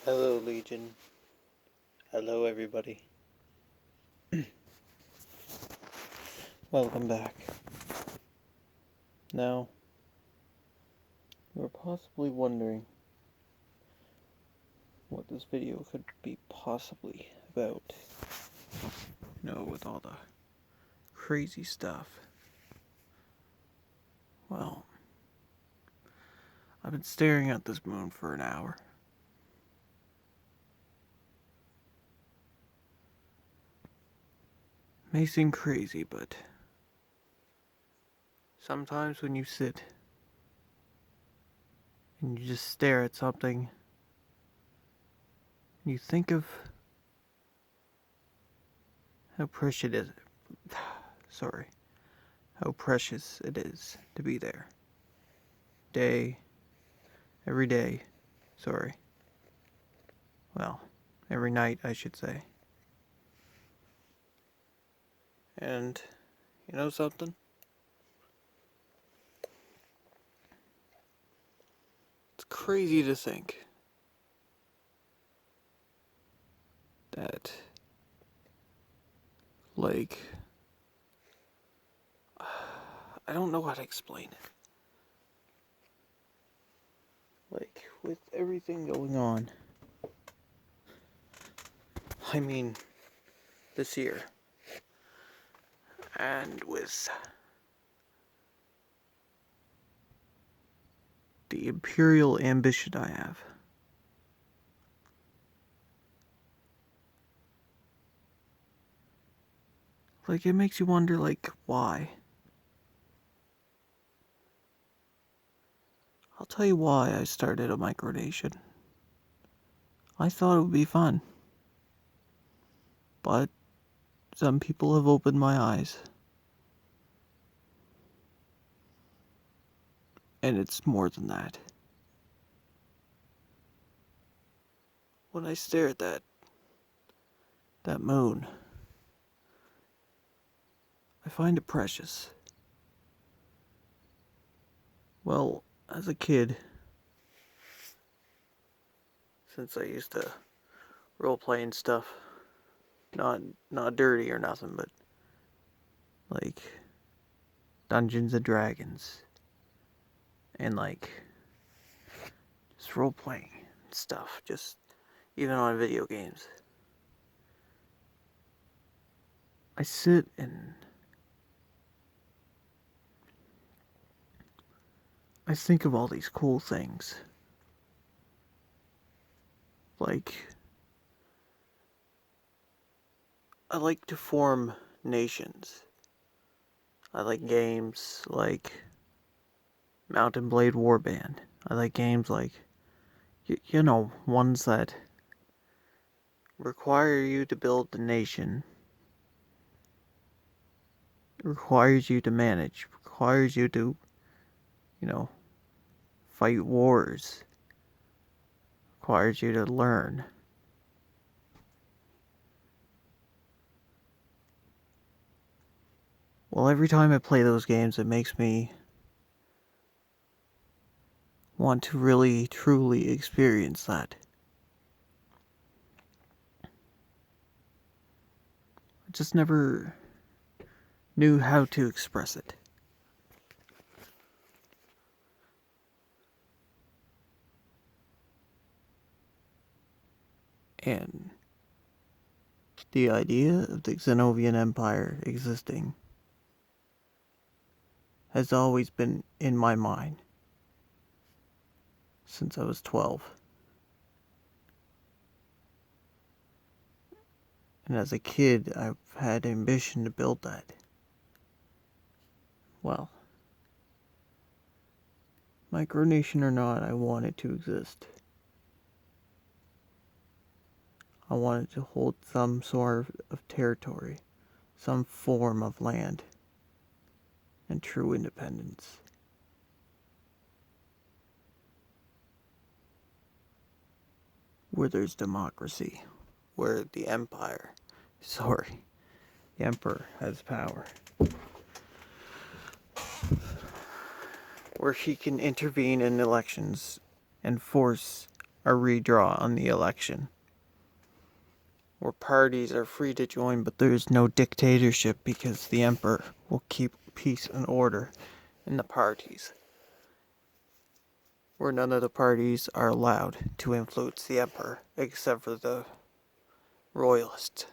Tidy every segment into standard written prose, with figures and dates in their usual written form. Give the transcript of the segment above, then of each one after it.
Hello, Legion. Hello, everybody. Welcome back. Now, you're possibly wondering what this video could be possibly about. With all the crazy stuff. Well, I've been staring at this moon for an hour. May seem crazy, but sometimes when you sit and you just stare at something, you think of how precious it is. How precious it is to be there. Every day. Well, every night, I should say. And, you know something? It's crazy to think that, I don't know how to explain it. With everything going on, I mean, this year, and with the imperial ambition I have, it makes you wonder, why? I'll tell you why I started a micronation. I thought it would be fun. But some people have opened my eyes. And it's more than that. When I stare at that moon, I find it precious. Well, as a kid, since I used to roleplay and stuff, not dirty or nothing, but Dungeons and Dragons, and just roleplaying stuff, just even on video games. I sit and I think of all these cool things. I like to form nations. I like games like Mountain Blade Warband. I like games ones that require you to build the nation, requires you to manage, requires you to, fight wars, requires you to learn. Well, every time I play those games, it makes me want to really, truly experience that. I just never knew how to express it. And the idea of the Xenovian Empire existing has always been in my mind since I was 12. And as a kid, I've had ambition to build that. Well, micronation or not, I want it to exist. I wanted to hold some sort of territory, some form of land, and true independence. Where there's democracy, where the emperor has power. Where he can intervene in elections and force a redraw on the election, where parties are free to join, but there is no dictatorship because the emperor will keep peace and order in the parties, where none of the parties are allowed to influence the emperor except for the royalists.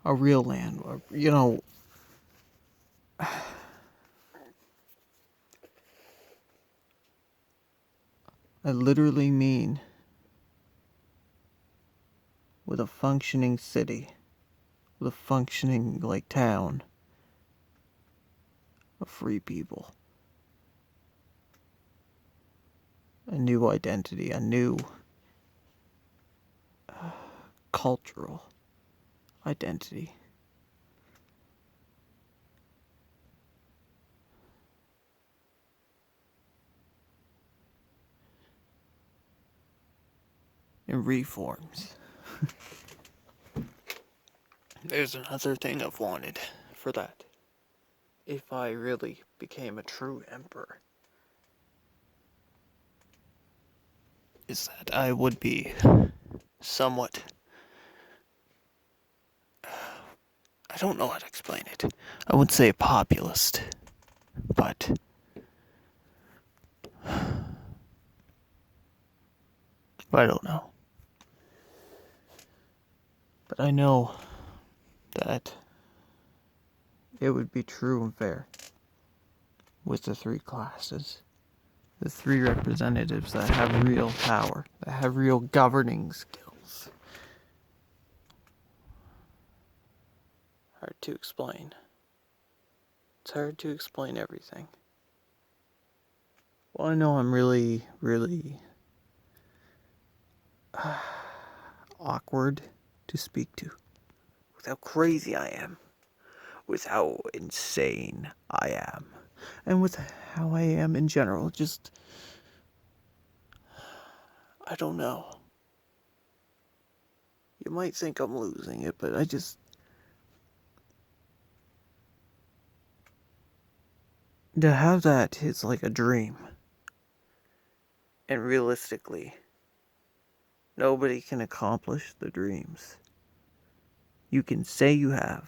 A real land, I literally mean with a functioning city, with a functioning, town of free people. A new identity, a new cultural identity. And reforms. There's another thing I've wanted for that. If I really became a true emperor, is that I would be somewhat... I don't know how to explain it. I would say populist, but... I don't know. But I know that it would be true and fair with the three classes. The three representatives that have real power, that have real governing skills. Hard to explain. It's hard to explain everything. Well, I know I'm really awkward to speak to. With how crazy I am. With how insane I am. And with how I am in general. Just... I don't know. You might think I'm losing it, but I just... To have that is like a dream. And realistically, nobody can accomplish the dreams. You can say you have.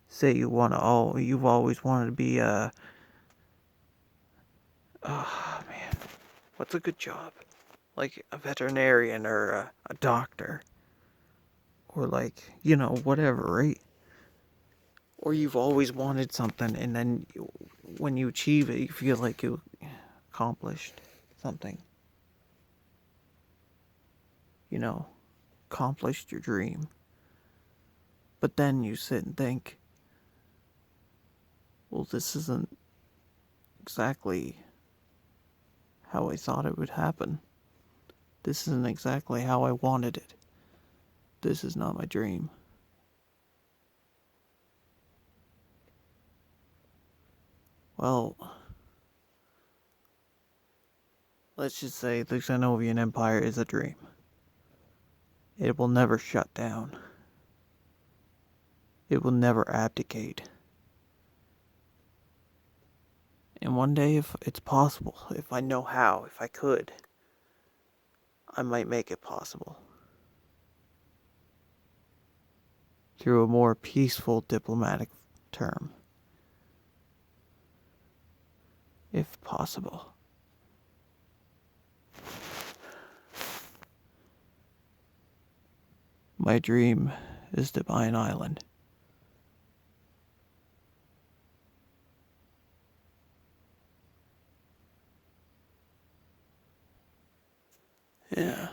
Say you want to, you've always wanted to be a... Oh, man. What's a good job? Like a veterinarian or a doctor. Or whatever, right? Or you've always wanted something, and then when you achieve it, you feel like you accomplished something. Accomplished your dream. But then you sit and think, well, this isn't exactly how I thought it would happen. This isn't exactly how I wanted it. This is not my dream. Well, let's just say the Xenovian Empire is a dream. It will never shut down. It will never abdicate. And one day, if it's possible, if I know how, if I could, I might make it possible. Through a more peaceful diplomatic term. If possible. My dream is to buy an island. Yeah.